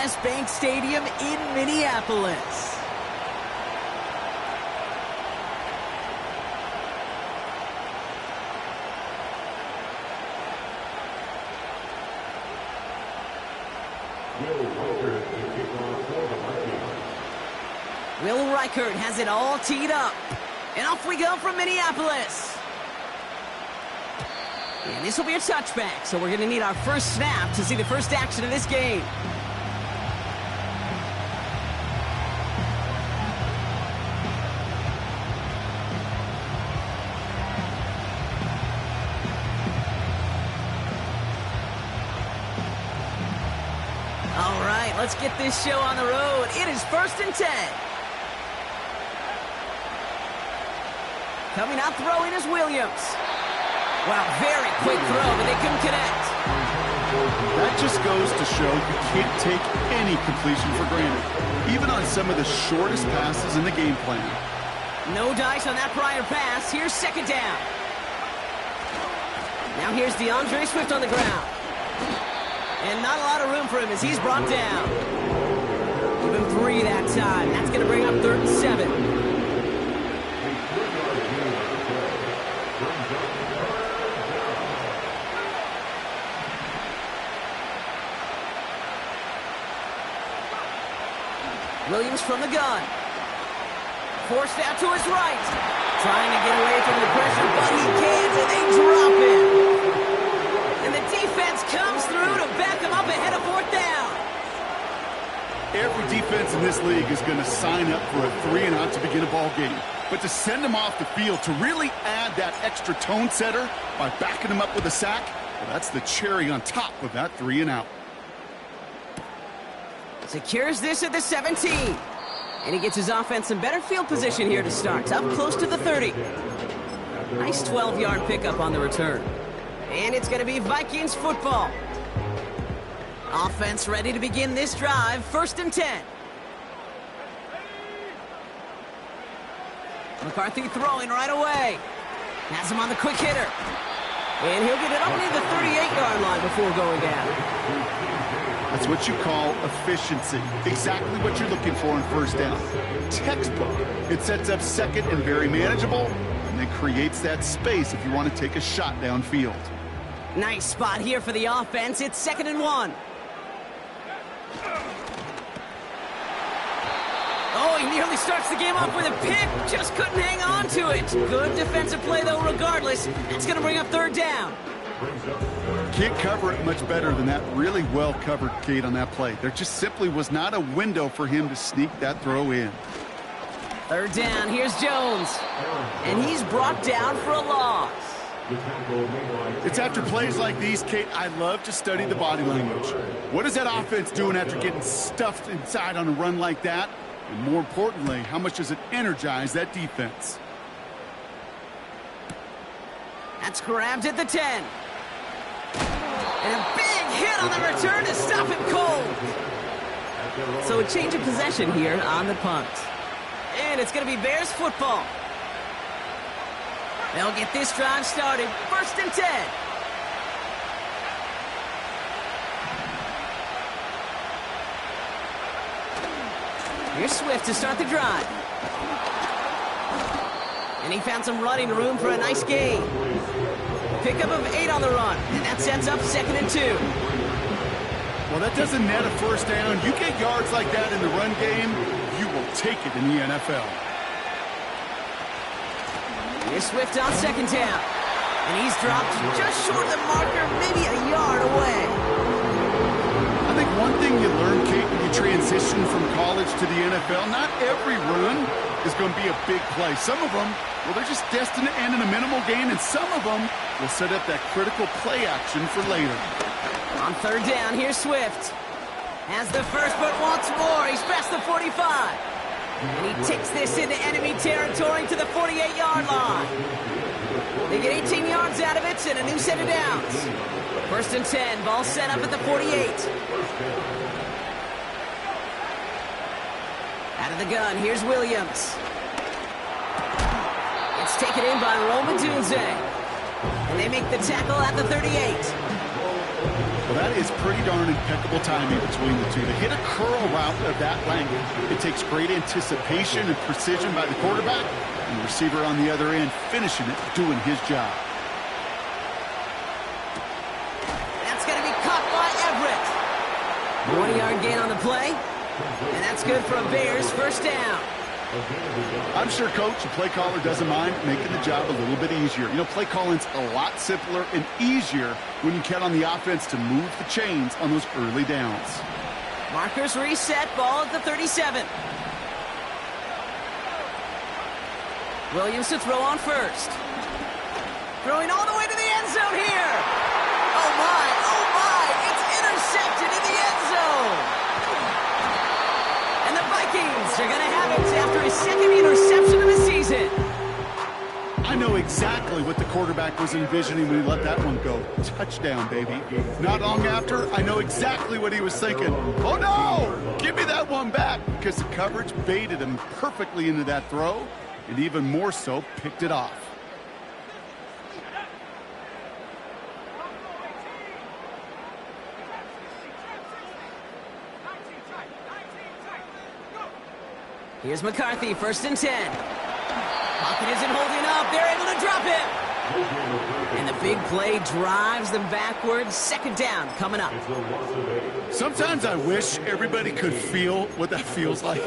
U.S. Bank Stadium in Minneapolis. Will Reichert has it all teed up. And off we go from Minneapolis. And this will be a touchback, so we're going to need our first snap to see the first action of this game. All right, let's get this show on the road. It is 1st and 10. Coming out throwing is Williams. Wow, very quick throw, but they couldn't connect. That just goes to show you can't take any completion for granted, even on some of the shortest passes in the game plan. No dice on that prior pass. Here's 2nd down. Now here's DeAndre Swift on the ground. And not a lot of room for him as he's brought down. Give him 3 that time. That's going to bring up 3rd and 7. Williams from the gun. Forced out to his right. Trying to get away from the pressure, but he can't, and they drop him. And the defense comes through to back him up ahead of 4th down. Every defense in this league is going to sign up for a 3-and-out to begin a ball game. But to send him off the field, to really add that extra tone setter by backing him up with a sack, well, that's the cherry on top of that 3-and-out. Secures this at the 17. And he gets his offense in better field position here to start. Up close to the 30. Nice 12-yard pickup on the return. And it's going to be Vikings football. Offense ready to begin this drive. 1st and 10. McCarthy throwing right away. Has him on the quick hitter. And he'll get it up near the 38-yard line before going down. That's what you call efficiency. Exactly what you're looking for in 1st down. Textbook. It sets up 2nd and very manageable, and then creates that space if you want to take a shot downfield. Nice spot here for the offense. It's 2nd and 1. Oh, he nearly starts the game off with a pick. Just couldn't hang on to it. Good defensive play, though, regardless. It's going to bring up 3rd down. Can't cover it much better than that. Really well covered, Kate, on that play. There just simply was not a window for him to sneak that throw in. 3rd down. Here's Jones. And he's brought down for a loss. It's after plays like these, Kate, I love to study the body language. What is that offense doing after getting stuffed inside on a run like that? And more importantly, how much does it energize that defense? That's grabbed at the 10. And a big hit on the return to stop him cold. So a change of possession here on the punt. And it's going to be Bears football. They'll get this drive started. 1st and 10. Here's Swift to start the drive. And he found some running room for a nice gain. Pickup of 8 on the run, and that sets up 2nd and 2. Well, that doesn't net a 1st down. You get yards like that in the run game, you will take it in the NFL. Here's Swift on 2nd down. And he's dropped just short of the marker, maybe a yard away. I think one thing you learn, Kate, when you transition from college to the NFL, not every run is going to be a big play. Some of them, well, they're just destined to end in a minimal gain, and some of them will set up that critical play action for later. On 3rd down, here's Swift. Has the first, but wants more. He's past the 45. And he takes this into enemy territory to the 48-yard line. They get 18 yards out of it and a new set of downs. 1st and 10, ball set up at the 48. Out of the gun, here's Williams. It's taken in by Roma Dunze. And they make the tackle at the 38. Well, that is pretty darn impeccable timing between the two. To hit a curl route of that length, it takes great anticipation and precision by the quarterback, and the receiver on the other end finishing it, doing his job. That's going to be caught by Everett. 1-yard gain on the play, and that's good for a Bears first down. I'm sure, Coach, the play caller doesn't mind making the job a little bit easier. You know, play calling's a lot simpler and easier when you count on the offense to move the chains on those early downs. Markers reset, ball at the 37. Williams to throw on first. Throwing all the way to the end zone here. Oh my, it's intercepted in the end zone. And the Vikings are going to have it after his second interception of the season. I know exactly what the quarterback was envisioning when he let that one go. Touchdown, baby. Not long after, I know exactly what he was thinking. Oh, no! Give me that one back, because the coverage baited him perfectly into that throw, and even more so, picked it off. Here's McCarthy, 1st and 10. Pocket isn't holding up. They're able to drop him. And the big play drives them backwards. 2nd down coming up. Sometimes I wish everybody could feel what that feels like.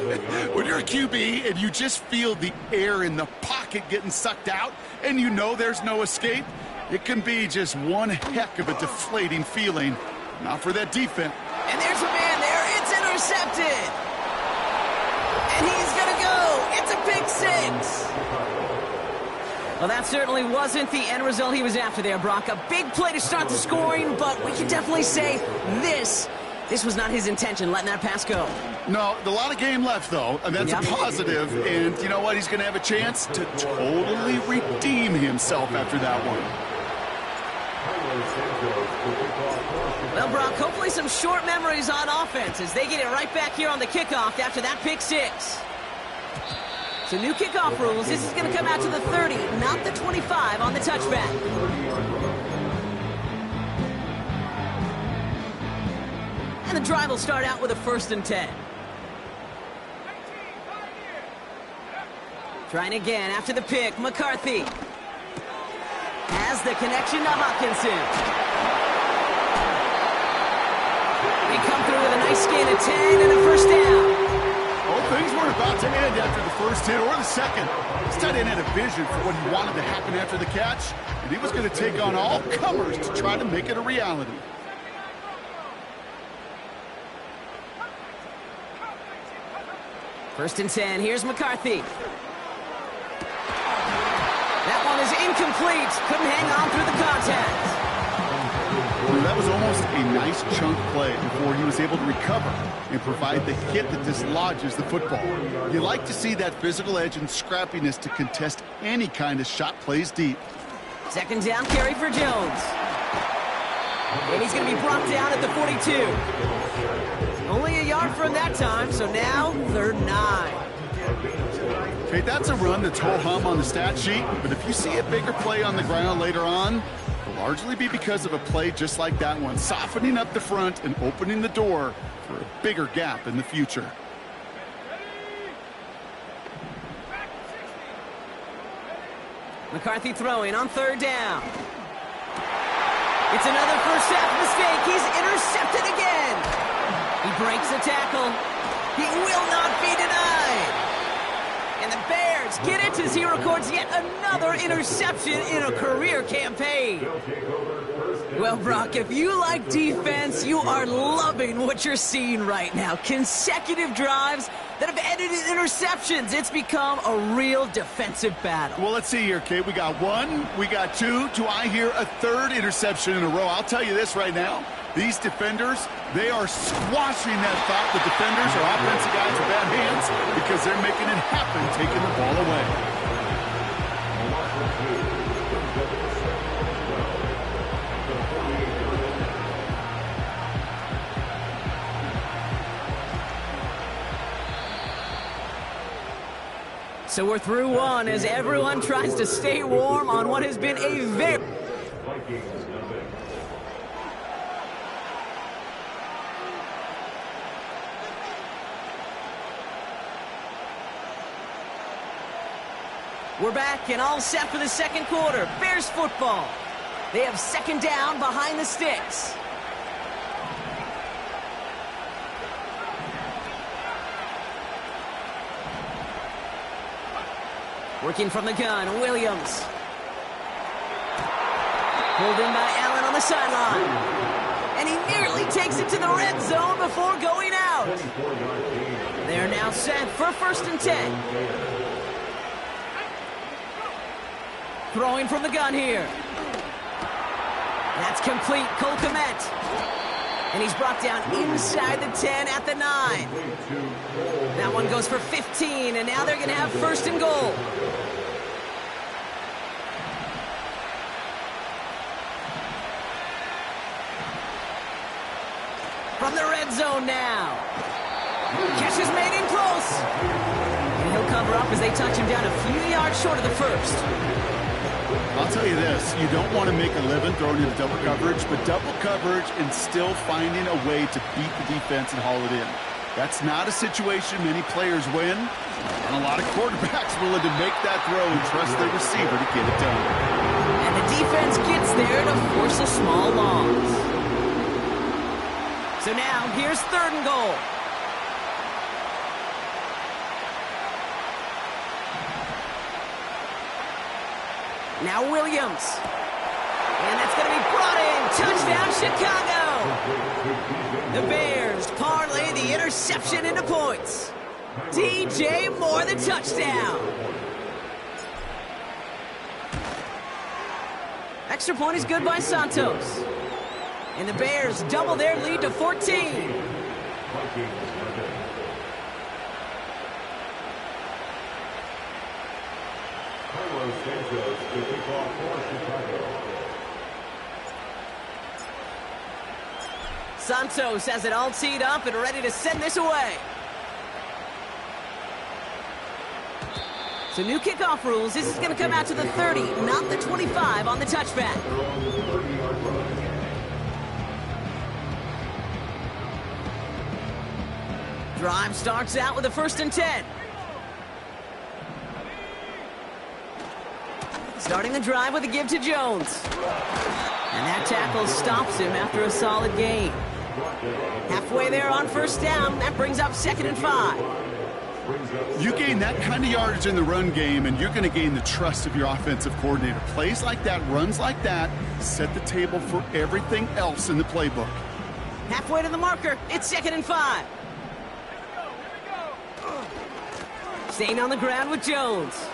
When you're a QB and you just feel the air in the pocket getting sucked out and you know there's no escape, it can be just one heck of a deflating feeling. Not for that defense. And there's a man there. It's intercepted. And he's going to go. It's a pick 6. Well, that certainly wasn't the end result he was after there, Brock. A big play to start the scoring, but we can definitely say this was not his intention, letting that pass go. No, a lot of game left, though, and that's a positive. And you know what? He's going to have a chance to totally redeem himself after that one. Well, Brock, hopefully some short memories on offense as they get it right back here on the kickoff after that pick 6. So new kickoff rules. This is going to come out to the 30, not the 25 on the touchback. And the drive will start out with a 1st and 10. Trying again after the pick. McCarthy has the connection to Hawkinson. They come through with a nice gain of 10 and a 1st down. Oh, things weren't about to end after the first hit or the second. This tight end had a vision for what he wanted to happen after the catch, and he was going to take on all comers to try to make it a reality. First and 10. Here's McCarthy. That one is incomplete. Couldn't hang on through the contact. Well, that was almost a nice chunk play before he was able to recover and provide the hit that dislodges the football. You like to see that physical edge and scrappiness to contest any kind of shot plays deep. 2nd down carry for Jones. And he's going to be brought down at the 42. Only a yard from that time, so now 3rd and 9. Okay, that's a run that's ho-hum on the stat sheet, but if you see a bigger play on the ground later on, it'll largely be because of a play just like that one, softening up the front and opening the door for a bigger gap in the future. McCarthy throwing on 3rd down. It's another first half mistake. He's intercepted again. He breaks the tackle. He will not be denied. And the Bears get it as he records yet another interception in a career campaign. Well, Brock, if you like defense, you are loving what you're seeing right now. Consecutive drives that have ended in interceptions. It's become a real defensive battle. Well, let's see here, Kate. We got 1, we got 2. Do I hear a 3rd interception in a row? I'll tell you this right now. These defenders, they are squashing that thought the defenders are offensive guys with bad hands because they're making it happen, taking the ball away. So we're through one as everyone tries to stay warm on what has been a very... We're back and all set for the second quarter. Bears football. They have second down behind the sticks. Working from the gun, Williams. Pulled in by Allen on the sideline. And he nearly takes it to the red zone before going out. They're now set for 1st and 10. Throwing from the gun here. That's complete. Cole Kmet. And he's brought down inside the 10 at the 9. That one goes for 15, and now they're going to have 1st and goal. From the red zone now. Catch is made in close. And he'll cover up as they touch him down a few yards short of the 1st. I'll tell you this, you don't want to make a living throwing into double coverage, but double coverage and still finding a way to beat the defense and haul it in. That's not a situation many players win, and a lot of quarterbacks willing to make that throw and trust their receiver to get it done. And the defense gets there to force a small loss. So now, here's 3rd and goal. Now Williams. And that's going to be brought in. Touchdown, Chicago. The Bears parlay the interception into points. DJ Moore, the touchdown. Extra point is good by Santos. And the Bears double their lead to 14. Santos has it all teed up and ready to send this away. So new kickoff rules. This is going to come out to the 30, not the 25 on the touchback. Drive starts out with a 1st and 10. Starting the drive with a give to Jones. And that tackle stops him after a solid gain. Halfway there on 1st down. That brings up 2nd and 5. You gain that kind of yardage in the run game, and you're going to gain the trust of your offensive coordinator. Plays like that, runs like that, set the table for everything else in the playbook. Halfway to the marker. It's 2nd and 5. Staying on the ground with Jones.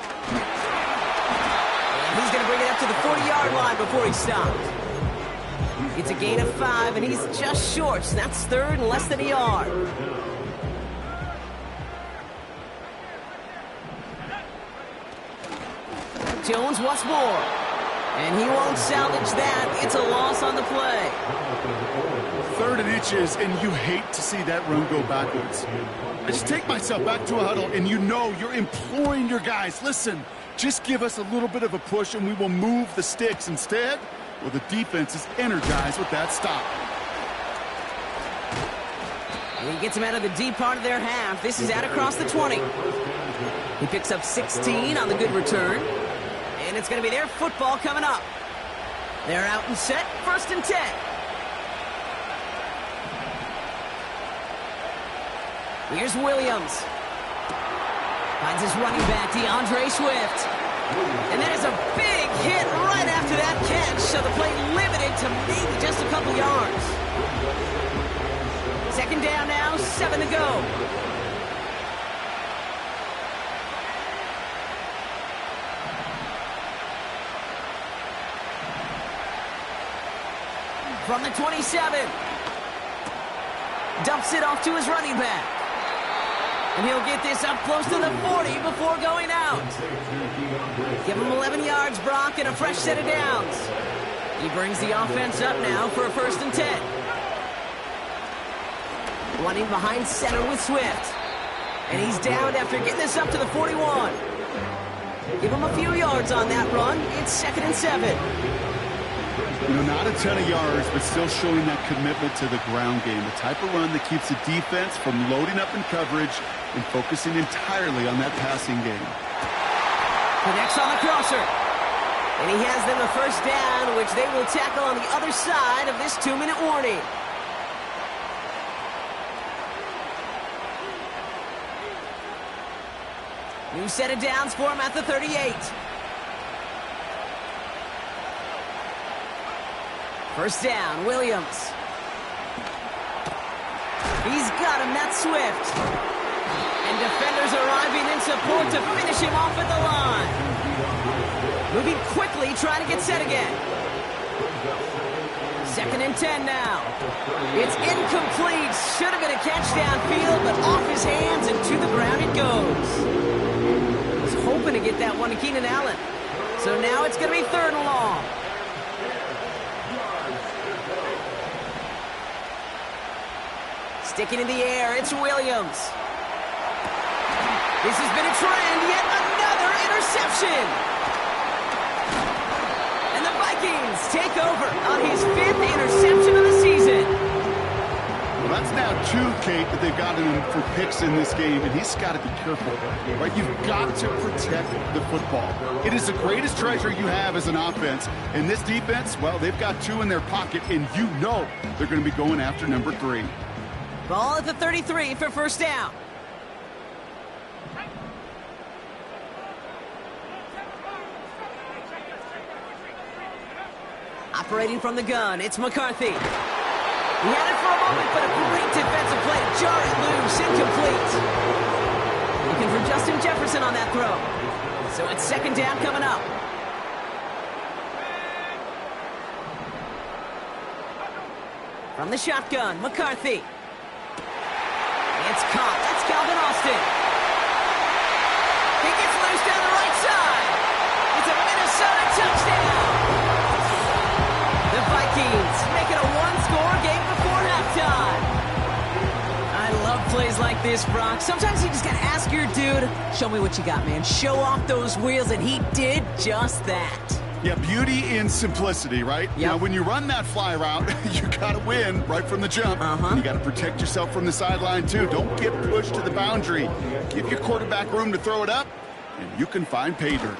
And he's going to bring it up to the 40-yard line before he stopped. It's a gain of 5, and he's just short. So that's 3rd and less than a yard. Jones wants more. And he won't salvage that. It's a loss on the play. 3rd and inches, and you hate to see that run go backwards. I just take myself back to a huddle, and you know you're imploring your guys, listen, just give us a little bit of a push, and we will move the sticks. Instead, well, the defense is energized with that stop. And he gets him out of the deep part of their half. This is out across the 20. He picks up 16 on the good return. And it's going to be their football coming up. They're out and set, 1st and 10. Here's Williams. Finds his running back, DeAndre Swift. And that is a big hit right after that catch, so the play limited to maybe just a couple yards. 2nd down now, 7 to go. From the 27. Dumps it off to his running back. And he'll get this up close to the 40 before going out. Give him 11 yards, Brock, and a fresh set of downs. He brings the offense up now for a 1st and 10. Running behind center with Swift. And he's down after getting this up to the 41. Give him a few yards on that run. It's 2nd and 7. You know, not a ton of yards, but still showing that commitment to the ground game. The type of run that keeps the defense from loading up in coverage and focusing entirely on that passing game. Connects on the crosser. And he has them a first down, which they will tackle on the other side of this 2-minute warning. New set of downs for him at the 38. First down, Williams. He's got him, that's Swift. And defenders arriving in support to finish him off at the line. Moving quickly, trying to get set again. 2nd and 10 now. It's incomplete. Should have been a catch downfield, but off his hands and to the ground it goes. Was hoping to get that one to Keenan Allen. So now it's going to be 3rd and long. Sticking in the air, it's Williams. This has been a trend, yet another interception. And the Vikings take over on his 5th interception of the season. Well, that's now 2, Kate, that they've gotten him for picks in this game, and he's got to be careful, right? You've got to protect the football. It is the greatest treasure you have as an offense. And this defense, well, they've got 2 in their pocket, and you know they're going to be going after number 3. Ball at the 33 for first down. Operating from the gun, it's McCarthy. He had it for a moment, but a great defensive play to jar it loose, incomplete. Looking for Justin Jefferson on that throw. So it's 2nd down coming up. From the shotgun, McCarthy. It's caught. That's Calvin Austin. He gets loose down the right side. It's a Minnesota touchdown. The Vikings make it a 1-score game before halftime. I love plays like this, Brock. Sometimes you just got to ask your dude, show me what you got, man. Show off those wheels, and he did just that. Yeah, beauty in simplicity, right? Yep. Now, when you run that fly route, you got to win right from the jump. You got to protect yourself from the sideline, too. Don't get pushed to the boundary. Give your quarterback room to throw it up, and you can find pay dirt.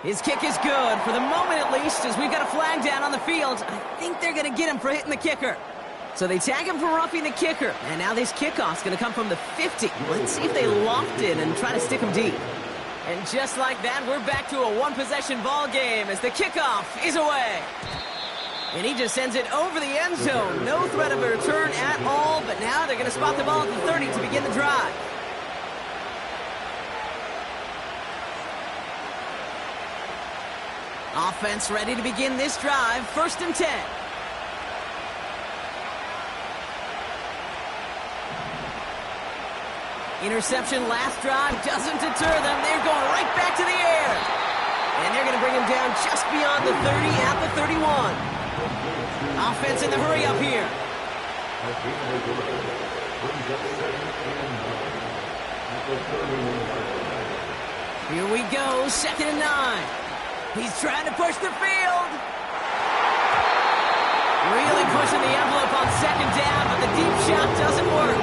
His kick is good, for the moment at least, as we've got a flag down on the field. I think they're going to get him for hitting the kicker. So they tag him for roughing the kicker, and now this kickoff's going to come from the 50. Let's see if they loft it and try to stick him deep. And just like that, we're back to a 1-possession ball game as the kickoff is away. And he just sends it over the end zone. No threat of a return at all, but now they're going to spot the ball at the 30 to begin the drive. Offense ready to begin this drive. 1st and 10. Interception last drive doesn't deter them. They're going right back to the air. And they're going to bring him down just beyond the 30 at the 31. Offense in the hurry up here. Here we go, 2nd and 9. He's trying to push the field. Really pushing the envelope on 2nd down, but the deep shot doesn't work.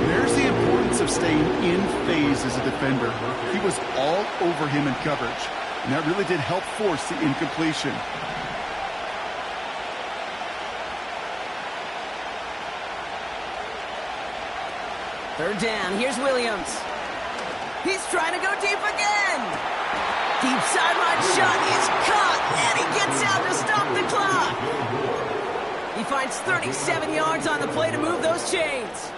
There's the importance of staying in phase as a defender. He was all over him in coverage, and that really did help force the incompletion. Third down, here's Williams. He's trying to go deep again. Deep sideline shot is caught, and he gets out to stop the clock. He finds 37 yards on the play to move those chains.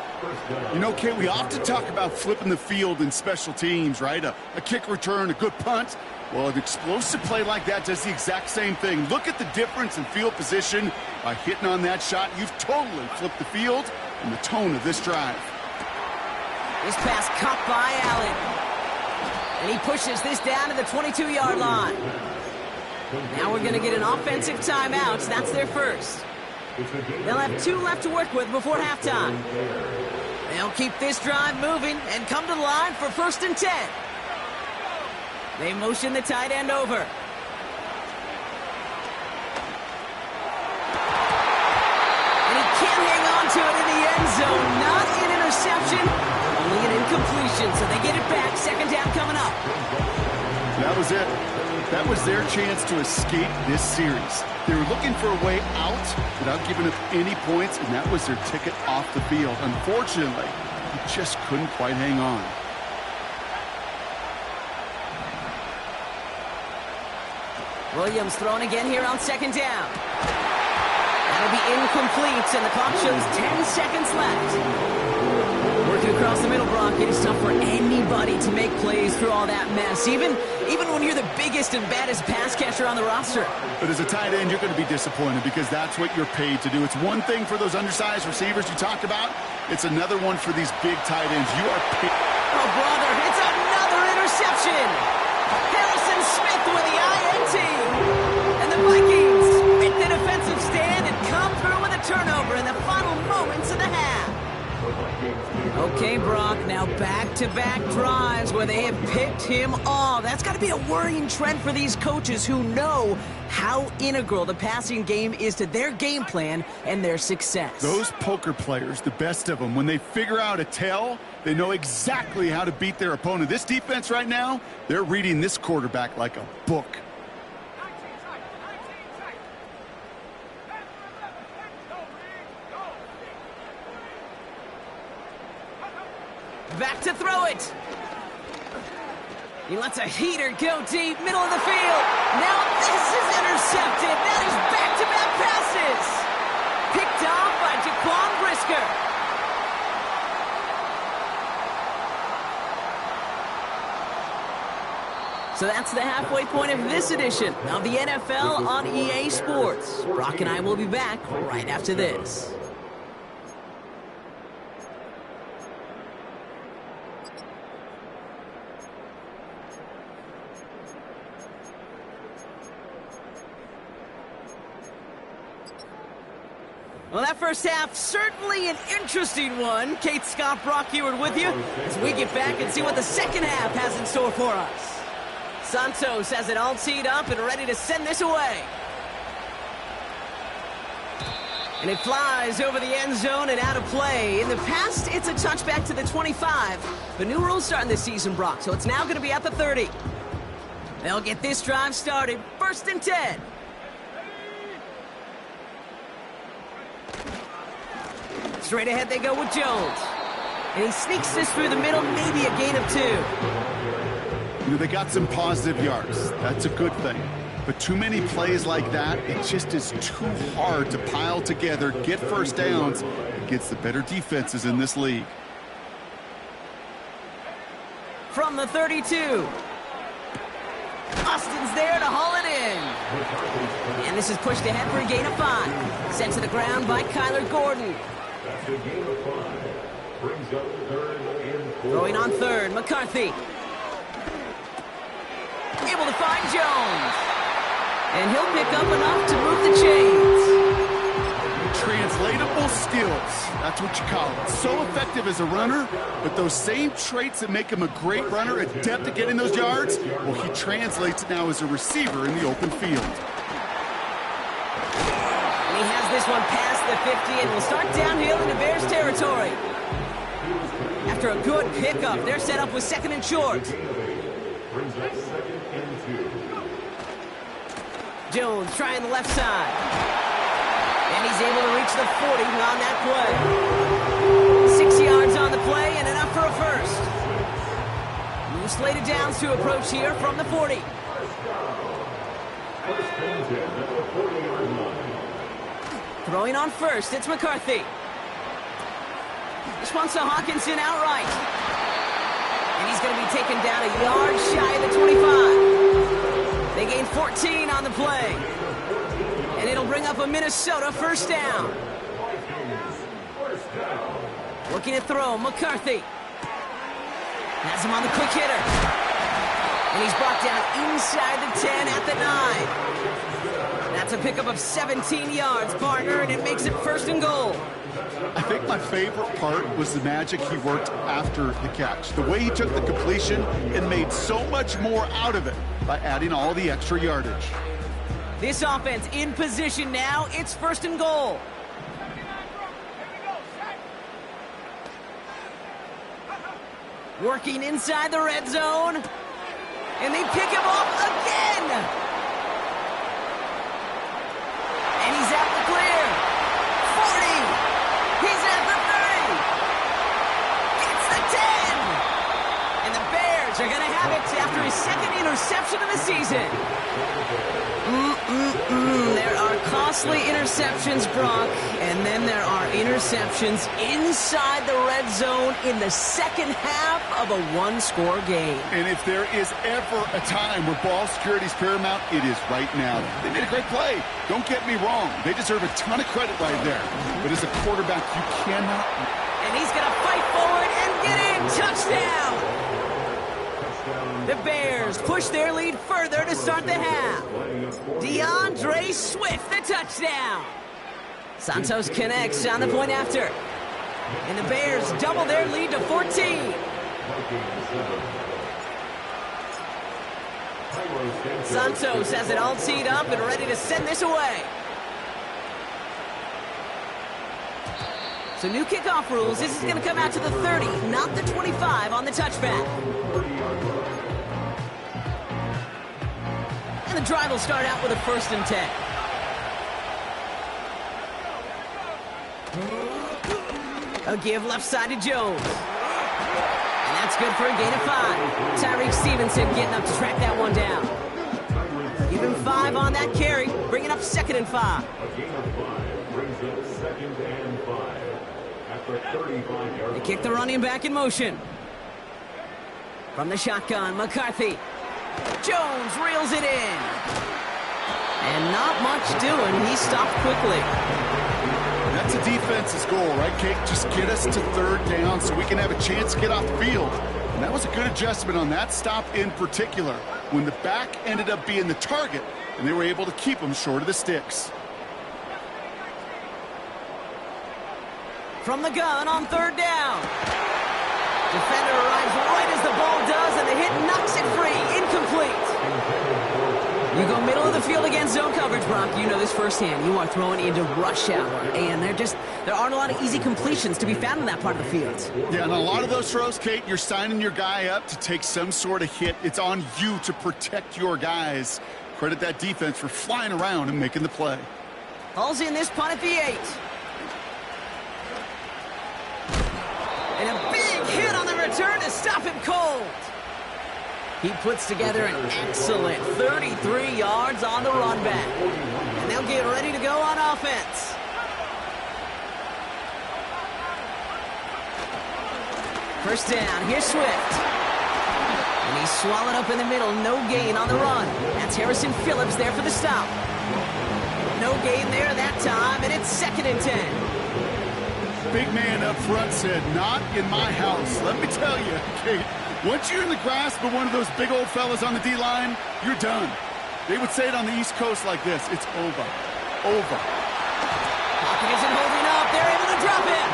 You know, Kate, we often talk about flipping the field in special teams, right? A kick return, a good punt. Well, an explosive play like that does the exact same thing. Look at the difference in field position. By hitting on that shot, you've totally flipped the field and the tone of this drive. This pass caught by Allen. And he pushes this down to the 22-yard line. Now we're going to get an offensive timeout. That's their first. They'll have 2 left to work with before halftime. They'll keep this drive moving and come to the line for 1st and 10. They motion the tight end over. And he can't hang on to it in the end zone. Not an interception, only an incompletion. So they get it back. 2nd down coming up. That was it. That was their chance to escape this series. They were looking for a way out without giving up any points, and that was their ticket off the field. Unfortunately, he just couldn't quite hang on. Williams throwing again here on second down. That'll be incomplete, and the clock shows 10 seconds left. Working across the middle, Brock, it is tough for anybody to make plays through all that mess, even when you're the biggest and baddest pass catcher on the roster. But as a tight end, you're going to be disappointed because that's what you're paid to do. It's one thing for those undersized receivers you talked about. It's another one for these big tight ends. You are paid. Oh, brother, it's another interception. Harrison Smith with the INT. And the Vikings make the defensive stand and come through with a turnover in the final moments of the half. Okay, Brock, now back-to-back drives where they have picked him off. That's got to be a worrying trend for these coaches who know how integral the passing game is to their game plan and their success. Those poker players, the best of them, when they figure out a tell, they know exactly how to beat their opponent. This defense right now, they're reading this quarterback like a book. Back to throw it. He lets a heater go deep, middle of the field. Now this is intercepted. That is back-to-back passes. Picked off by Jaquan Brisker. So that's the halfway point of this edition of the NFL on EA Sports. Brock and I will be back right after this. Well, that first half, certainly an interesting one. Kate, Scott, Brock Eward with you as we get back and see what the second half has in store for us. Santos has it all teed up and ready to send this away. And it flies over the end zone and out of play. In the past, it's a touchback to the 25. The new rules starting this season, Brock, so it's now going to be at the 30. They'll get this drive started. 1st and 10. Straight ahead they go with Jones. And he sneaks this through the middle, maybe a gain of 2. You know, they got some positive yards. That's a good thing. But too many plays like that, it just is too hard to pile together, get first downs against the better defenses in this league. From the 32. Austin's there to haul it in. And this is pushed ahead for a gain of 5. Sent to the ground by Kyler Gordon. Throwing on 3rd, McCarthy. Able to find Jones. And he'll pick up enough to move the chains. Translatable skills. That's what you call it. So effective as a runner, but those same traits that make him a great runner, adept at getting those yards, well, he translates it now as a receiver in the open field. And he has this one past the 50 and will start downhill into Bears territory. After a good pickup, they're set up with 2nd and short. Jones trying the left side. And he's able to reach the 40 on that play. 6 yards on the play and enough for a first. New slated downs to approach here from the 40. Throwing on 1st, it's McCarthy. This one's to Hawkinson outright. And he's going to be taken down a yard shy of the 25. They gain 14 on the play. And it'll bring up a Minnesota 1st down. Looking to throw, McCarthy. Has him on the quick hitter. And he's brought down inside the 10 at the 9. That's a pickup of 17 yards, partner, and it makes it 1st and goal. I think my favorite part was the magic he worked after the catch. The way he took the completion and made so much more out of it by adding all the extra yardage. This offense in position now. It's 1st and goal. Working inside the red zone. And they pick him off again. And he's at the clear. 40. He's at the 30. Gets the 10. And the Bears are going to have it after his second interception of the season. There are costly interceptions, Brock, and then there are interceptions inside the red zone in the second half of a one-score game. And if there is ever a time where ball security is paramount, it is right now. They made a great play. Don't get me wrong. They deserve a ton of credit right there. But as a quarterback, you cannot. And he's going to fight forward and get in. Touchdown! The Bears push their lead further to start the half. DeAndre Swift, the touchdown. Santos connects on the point after. And the Bears double their lead to 14. Santos has it all teed up and ready to send this away. So new kickoff rules. This is going to come out to the 30, not the 25 on the touchback. And the drive will start out with a 1st and 10. A give left side to Jones. And that's good for a gain of 5. Tyreek Stevenson getting up to track that one down. Give him 5 on that carry, bringing up 2nd and 5. A gain of 5 brings up 2nd and 5. After 35 yards. They kick the running back in motion. From the shotgun, McCarthy. Jones reels it in. And not much doing. He stopped quickly. That's a defense's goal, right, Kate? Just get us to 3rd down so we can have a chance to get off the field. And that was a good adjustment on that stop in particular, when the back ended up being the target, and they were able to keep him short of the sticks. From the gun on 3rd down. Defender arrives right as the ball does, and the hit knocks it free. Incomplete. You go middle of the field against zone coverage, Brock. You know this firsthand. You are throwing into rush hour, and there aren't a lot of easy completions to be found in that part of the field. Yeah, and a lot of those throws, Kate, you're signing your guy up to take some sort of hit. It's on you to protect your guys. Credit that defense for flying around and making the play. Hauls in this punt at the 8. And a big hit on the return to stop him cold. He puts together an excellent 33 yards on the run back. And they'll get ready to go on offense. First down, here's Swift. And he's swallowed up in the middle, no gain on the run. That's Harrison Phillips there for the stop. No gain there that time, and it's 2nd and 10. Big man up front said, not in my house. Let me tell you, Kate, once you're in the grasp of one of those big old fellas on the D-line, you're done. They would say it on the East Coast like this, it's over. Over. Pocket isn't holding up. They're able to drop it.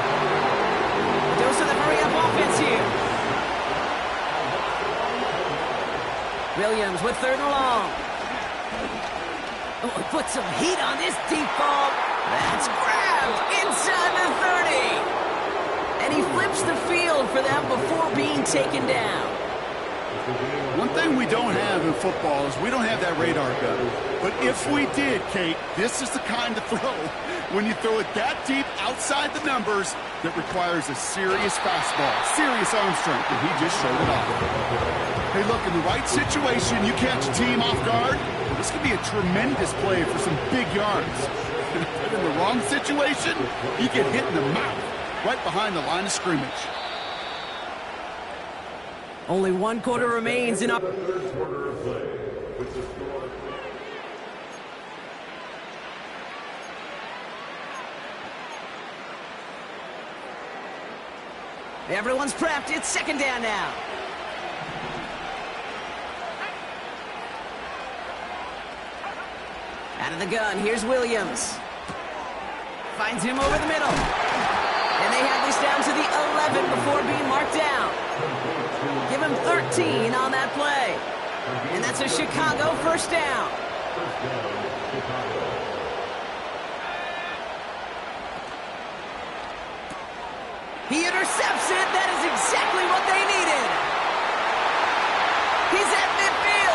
A dose of the hurry-up offense here. Williams with 3rd and long. Oh, put some heat on this deep ball. That's grabbed inside the 30. And he flips the field for them before being taken down. One thing we don't have in football is we don't have that radar gun. But if we did, Kate, this is the kind of throw, when you throw it that deep outside the numbers, that requires a serious fastball, serious arm strength, and he just showed it off. Hey, look, in the right situation, you catch a team off guard, this could be a tremendous play for some big yards. But in the wrong situation, you get hit in the mouth, right behind the line of scrimmage. Only 1 quarter remains in up. Everyone's prepped. It's 2nd down now. Out of the gun, here's Williams. Finds him over the middle. And they have this down to the 11 before being marked down. Give him 13 on that play. And that's a Chicago 1st down. He intercepts it. That is exactly what they needed. He's at midfield.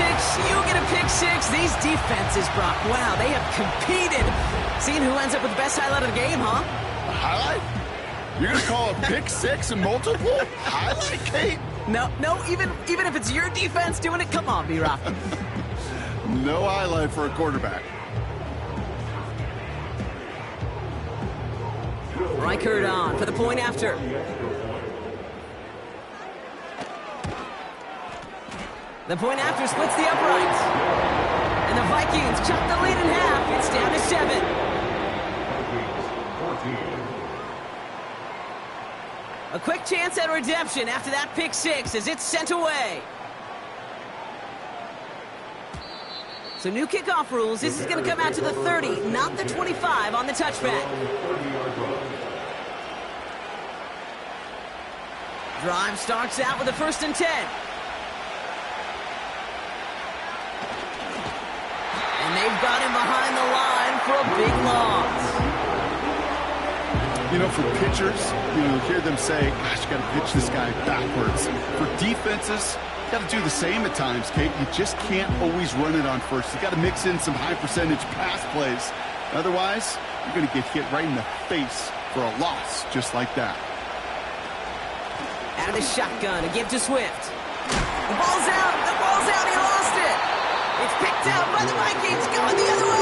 six, you get a pick six. These defenses, Brock, wow, they have competed. Seeing who ends up with the best highlight of the game, huh? A highlight? You're going to call a pick six and multiple? Highlight, Kate? No, even if it's your defense doing it, come on, B-Rock. No highlight for a quarterback. Reichert on for the point after. The point after splits the uprights. And the Vikings chop the lead in half. It's down to 7. A quick chance at redemption after that pick six as it's sent away. So new kickoff rules. This is going to come out to the 30, not the 25 on the touchback. Drive starts out with a 1st and 10. And they've got him behind the line for a big loss. You know, for pitchers, you hear them say, gosh, you got to pitch this guy backwards. For defenses, you got to do the same at times, Kate. You just can't always run it on first. You got to mix in some high percentage pass plays. Otherwise, you're going to get hit right in the face for a loss just like that. Out of the shotgun, a give to Swift. The ball's out. The ball's out. He lost it. It's picked out by the Vikings going the other way.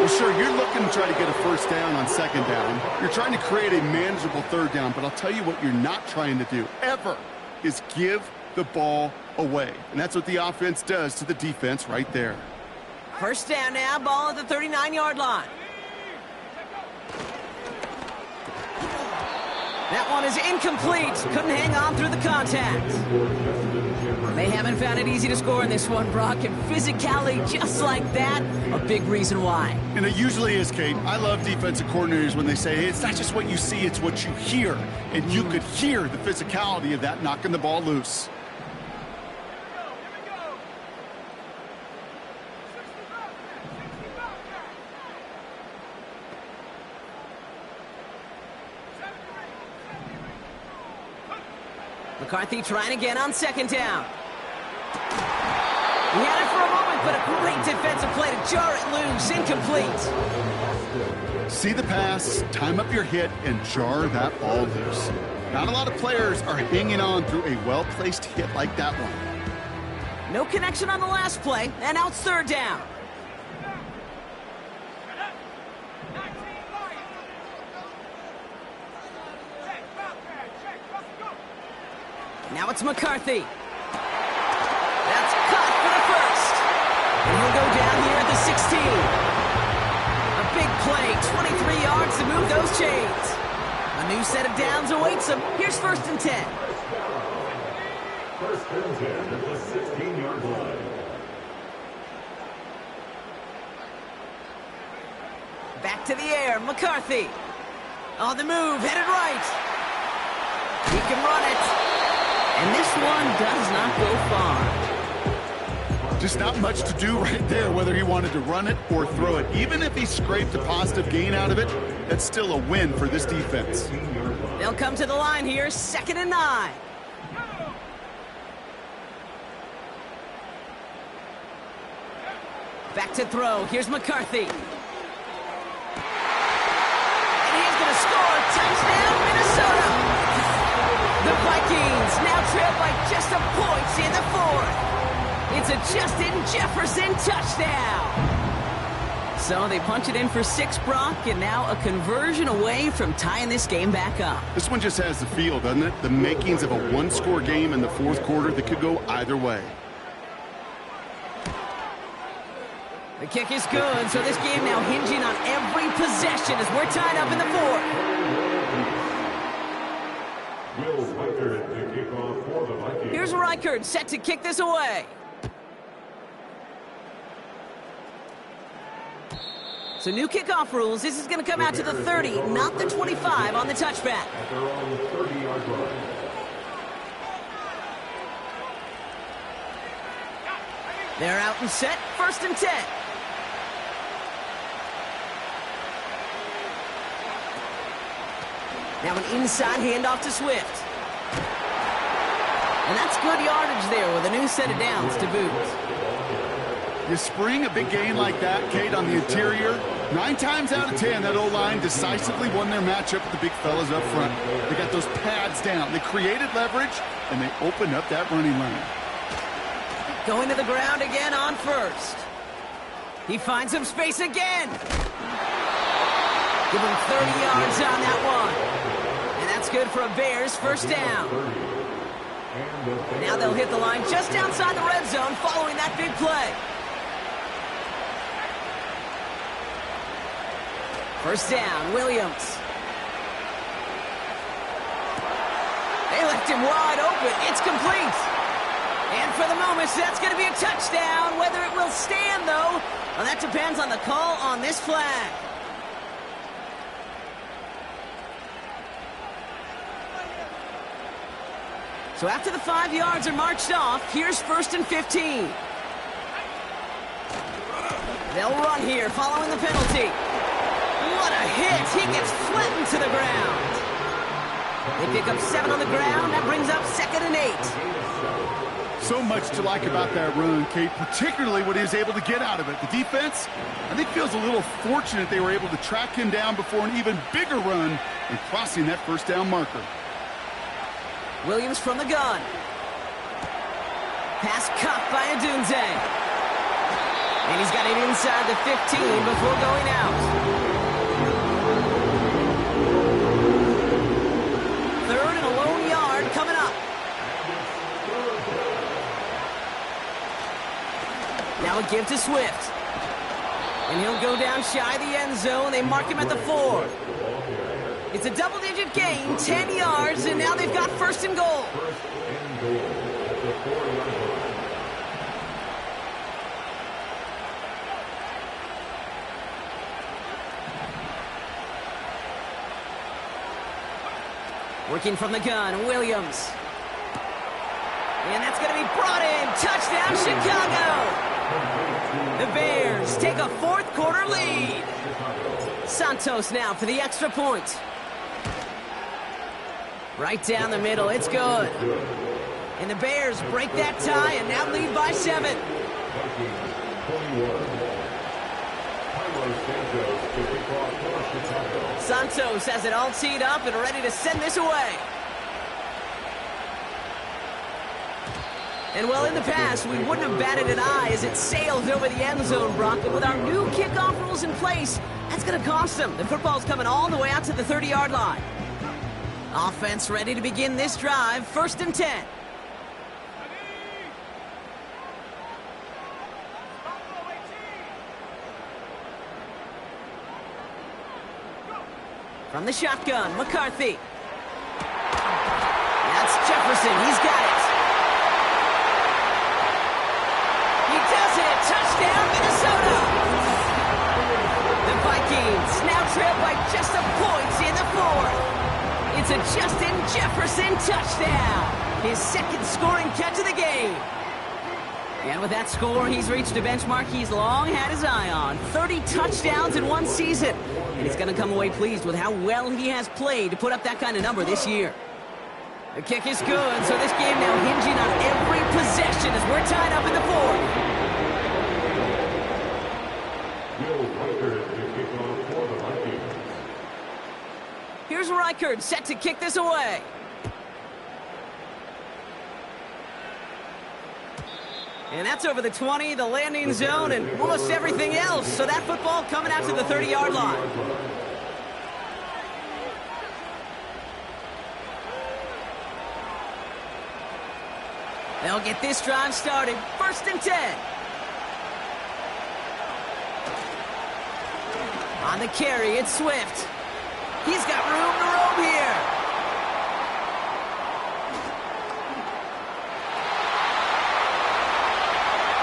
Well, sure, you're looking to try to get a 1st down on 2nd down. You're trying to create a manageable 3rd down, but I'll tell you what you're not trying to do, ever, is give the ball away. And that's what the offense does to the defense right there. 1st down now, ball at the 39-yard line. That one is incomplete. Couldn't hang on through the contact. They haven't found it easy to score in this one, Brock, and physicality just like that, a big reason why. And it usually is, Kate. I love defensive coordinators when they say, hey, it's not just what you see, it's what you hear. And you could hear the physicality of that knocking the ball loose. McCarthy trying again on 2nd down. He had it for a moment, but a great defensive play to jar it loose. Incomplete. See the pass, time up your hit, and jar that ball loose. Not a lot of players are hanging on through a well-placed hit like that one. No connection on the last play, and now it's 3rd down. Now it's McCarthy. That's caught for the 1st. And he'll go down here at the 16. A big play, 23 yards to move those chains. A new set of downs awaits him. Here's 1st and 10. 1st and 10 at the 16-yard line. Back to the air, McCarthy. On the move, headed right. He can run it. And this one does not go far. Just not much to do right there, whether he wanted to run it or throw it. Even if he scraped a positive gain out of it, that's still a win for this defense. They'll come to the line here, 2nd and 9. Back to throw. Here's McCarthy. And he's going to score. Touchdown, Minnesota. The Vikings now trail by just a point in the 4th. It's a Justin Jefferson touchdown. So they punch it in for 6, Brock, and now a conversion away from tying this game back up. This one just has the feel, doesn't it? The makings of a 1-score game in the 4th quarter that could go either way. The kick is good, so this game now hinging on every possession as we're tied up in the 4th. Here's Reichert set to kick this away. So new kickoff rules. This is going to come out to the 30, not the 25 on the touchback. They're out and set. 1st and 10. Now an inside handoff to Swift. And that's good yardage there with a new set of downs to boot. You spring a big gain like that, Kate, on the interior. 9 times out of 10, that O-line decisively won their matchup with the big fellas up front. They got those pads down. They created leverage, and they opened up that running lane. Going to the ground again on first. He finds some space again. Give him 30 yards on that one. And that's good for a Bears first down. Now they'll hit the line just outside the red zone following that big play. First down, Williams. They left him wide open. It's complete. And for the moment, that's going to be a touchdown. Whether it will stand, though, well, that depends on the call on this flag. So after the 5 yards are marched off, here's 1st and 15. They'll run here following the penalty. What a hit! He gets flattened to the ground. They pick up 7 on the ground. That brings up 2nd and 8. So much to like about that run, Kate, particularly what he was able to get out of it. The defense, I think, feels a little fortunate they were able to track him down before an even bigger run and crossing that first down marker. Williams from the gun. Pass caught by Adunze. And he's got it inside the 15 before going out. 3rd and a lone yard coming up. Now a give to Swift. And he'll go down shy of the end zone. They mark him at the 4. It's a double-digit gain, 10 yards, and now they've got 1st and goal. Working from the gun, Williams. And that's going to be brought in. Touchdown, Chicago! The Bears take a 4th quarter lead. Santos now for the extra point. Right down the middle, it's good. And the Bears break that tie and now lead by 7. Santos has it all teed up and ready to send this away. And well, in the past, we wouldn't have batted an eye as it sailed over the end zone, Brock. But with our new kickoff rules in place, that's going to cost them. The football's coming all the way out to the 30-yard line. Offense ready to begin this drive. 1st and 10. From the shotgun, McCarthy. That's Jefferson. He's got it. He does it. Touchdown, Minnesota. The Vikings now trail by just a point in the 4th. It's a Justin Jefferson touchdown. His 2nd scoring catch of the game. And with that score, he's reached a benchmark he's long had his eye on. 30 touchdowns in one season. And he's going to come away pleased with how well he has played to put up that kind of number this year. The kick is good, so this game now hinging on every possession as we're tied up in the 4th. Here's Reichard set to kick this away. And that's over the 20, the landing zone, and almost everything else. So that football coming out to the 30-yard line. They'll get this drive started. 1st and 10. On the carry, it's Swift. He's got room to roam here.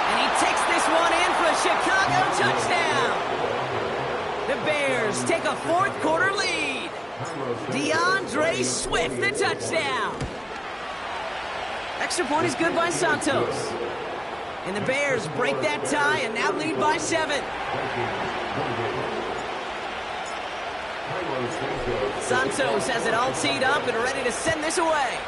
And he takes this one in for a Chicago touchdown. The Bears take a 4th quarter lead. DeAndre Swift, the touchdown. Extra point is good by Santos. And the Bears break that tie and now lead by 7. Santos has it all teed up and ready to send this away.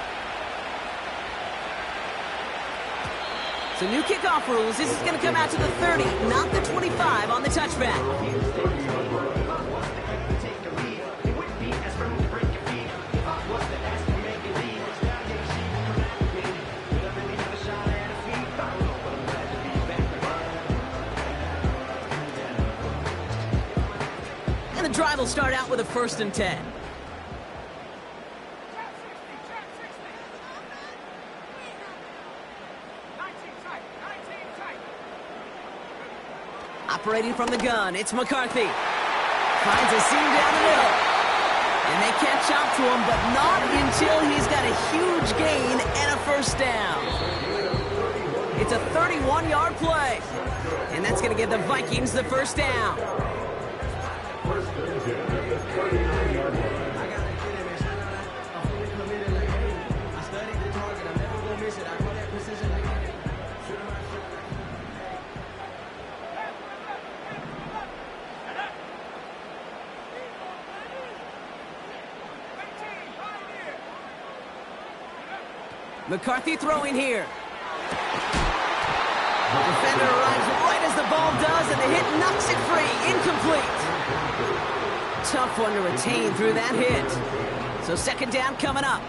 So new kickoff rules. This is going to come out to the 30, not the 25 on the touchback. And the drive will start out with a 1st and 10. Operating from the gun, it's McCarthy. Finds a seam down the middle. And they catch up to him, but not until he's got a huge gain and a 1st down. It's a 31-yard play. And that's going to give the Vikings the 1st down. McCarthy throwing here. The defender arrives right as the ball does, and the hit knocks it free. Incomplete. Tough one to retain through that hit. So 2nd down coming up.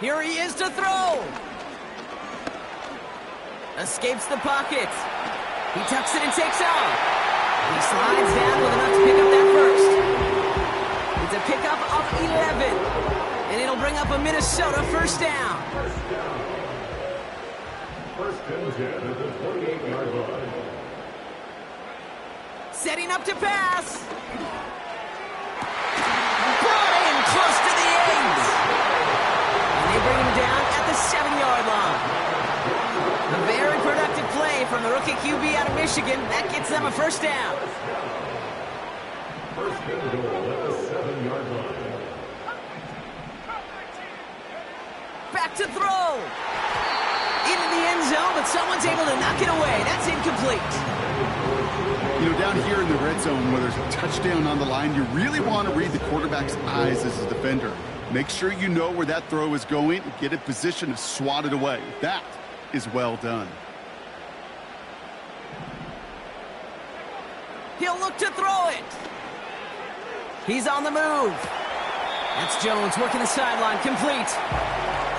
Here he is to throw. Escapes the pocket. He tucks it and takes off. He slides down with enough to pick up that 1st. It's a pickup of 11. And it'll bring up a Minnesota 1st down. 1st and 10 at the 28-yard line. Setting up to pass. Brought in close to the 8. And they bring him down at the 7-yard line. A very productive play from the rookie QB out of Michigan. That gets them a 1st down. 1st and goal at the 7-yard line. Back to throw. Into the end zone, but someone's able to knock it away. That's incomplete. You know, down here in the red zone where there's a touchdown on the line, you really want to read the quarterback's eyes as a defender. Make sure you know where that throw is going and get in position to swat it away. That is well done. He'll look to throw it. He's on the move. That's Jones working the sideline, complete.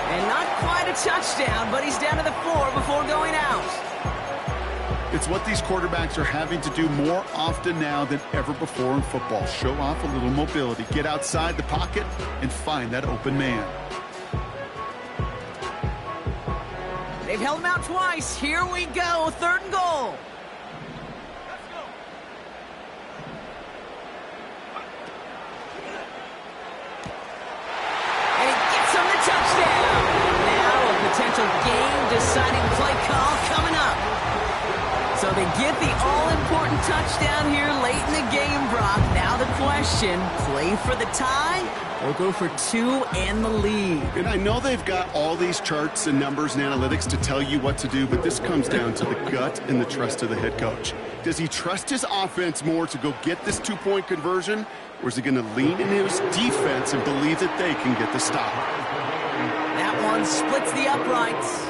And not quite a touchdown, but he's down to the 4 before going out. It's what these quarterbacks are having to do more often now than ever before in football. Show off a little mobility, get outside the pocket, and find that open man. They've held him out twice. Here we go, 3rd and goal. And he gets him the touchdown. Now a potential game-deciding play call coming up. So they get the all-important touchdown here late in the game, Brock. Now the question, play for the tie or go for 2 and the lead? And I know they've got all these charts and numbers and analytics to tell you what to do, but this comes down to the gut and the trust of the head coach. Does he trust his offense more to go get this 2-point conversion, or is he going to lean in his defense and believe that they can get the stop? That one splits the uprights.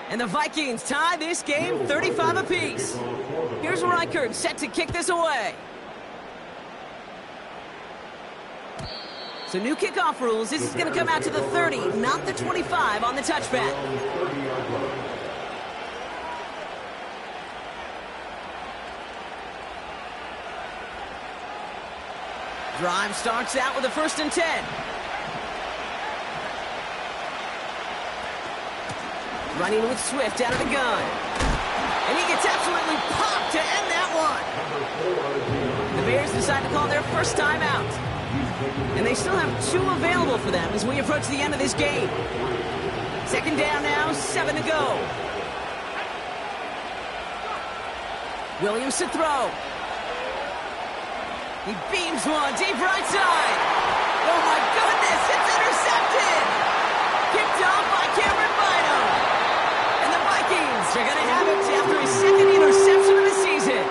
And the Vikings tie this game 35 apiece. Here's Reichert set to kick this away. So new kickoff rules. This is going to come out to the 30, not the 25 on the touchback. Drive starts out with a 1st and 10. Running with Swift out of the gun. And he gets absolutely popped to end that one. The Bears decide to call their first timeout. And they still have 2 available for them as we approach the end of this game. 2nd down now, 7 to go. Williams to throw. He beams one deep right side. Oh my goodness, it's intercepted. Kicked off by Cameron Bynum. And the Vikings are going to have it after his 2nd interception of the season.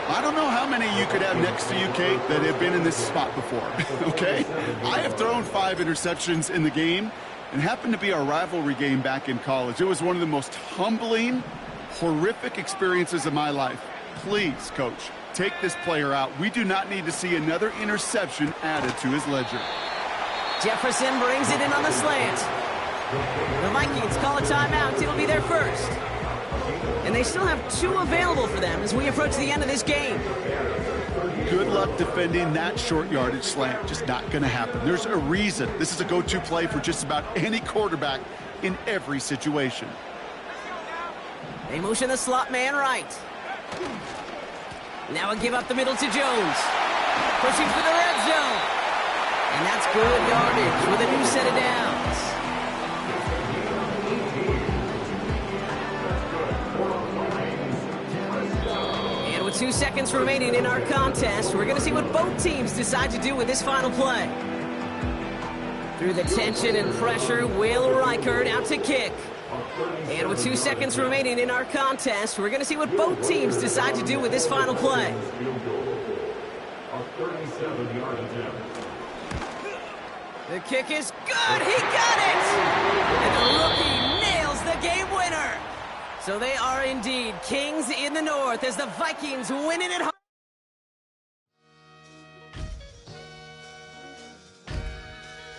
I don't know how many you could have sitting next to you, Kate, that have been in this spot before, okay? I have thrown 5 interceptions in the game, and happened to be our rivalry game back in college. It was one of the most humbling, horrific experiences of my life. Please, Coach, take this player out. We do not need to see another interception added to his ledger. Jefferson brings it in on the slant. The Vikings call a timeout. It'll be their first. And they still have 2 available for them as we approach the end of this game. Good luck defending that short yardage slant. Just not going to happen. There's a reason. This is a go-to play for just about any quarterback in every situation. They motion the slot man right. Now a give up the middle to Jones. Pushing for the red zone. And that's good yardage with a new set of downs. And with 2 seconds remaining in our contest, we're going to see what both teams decide to do with this final play. Through the tension and pressure, Will Reichert out to kick. And with 2 seconds remaining in our contest, we're going to see what both teams decide to do with this final play. The kick is good. He got it! And the rookie nails the game winner. So they are indeed kings in the north as the Vikings win it at home.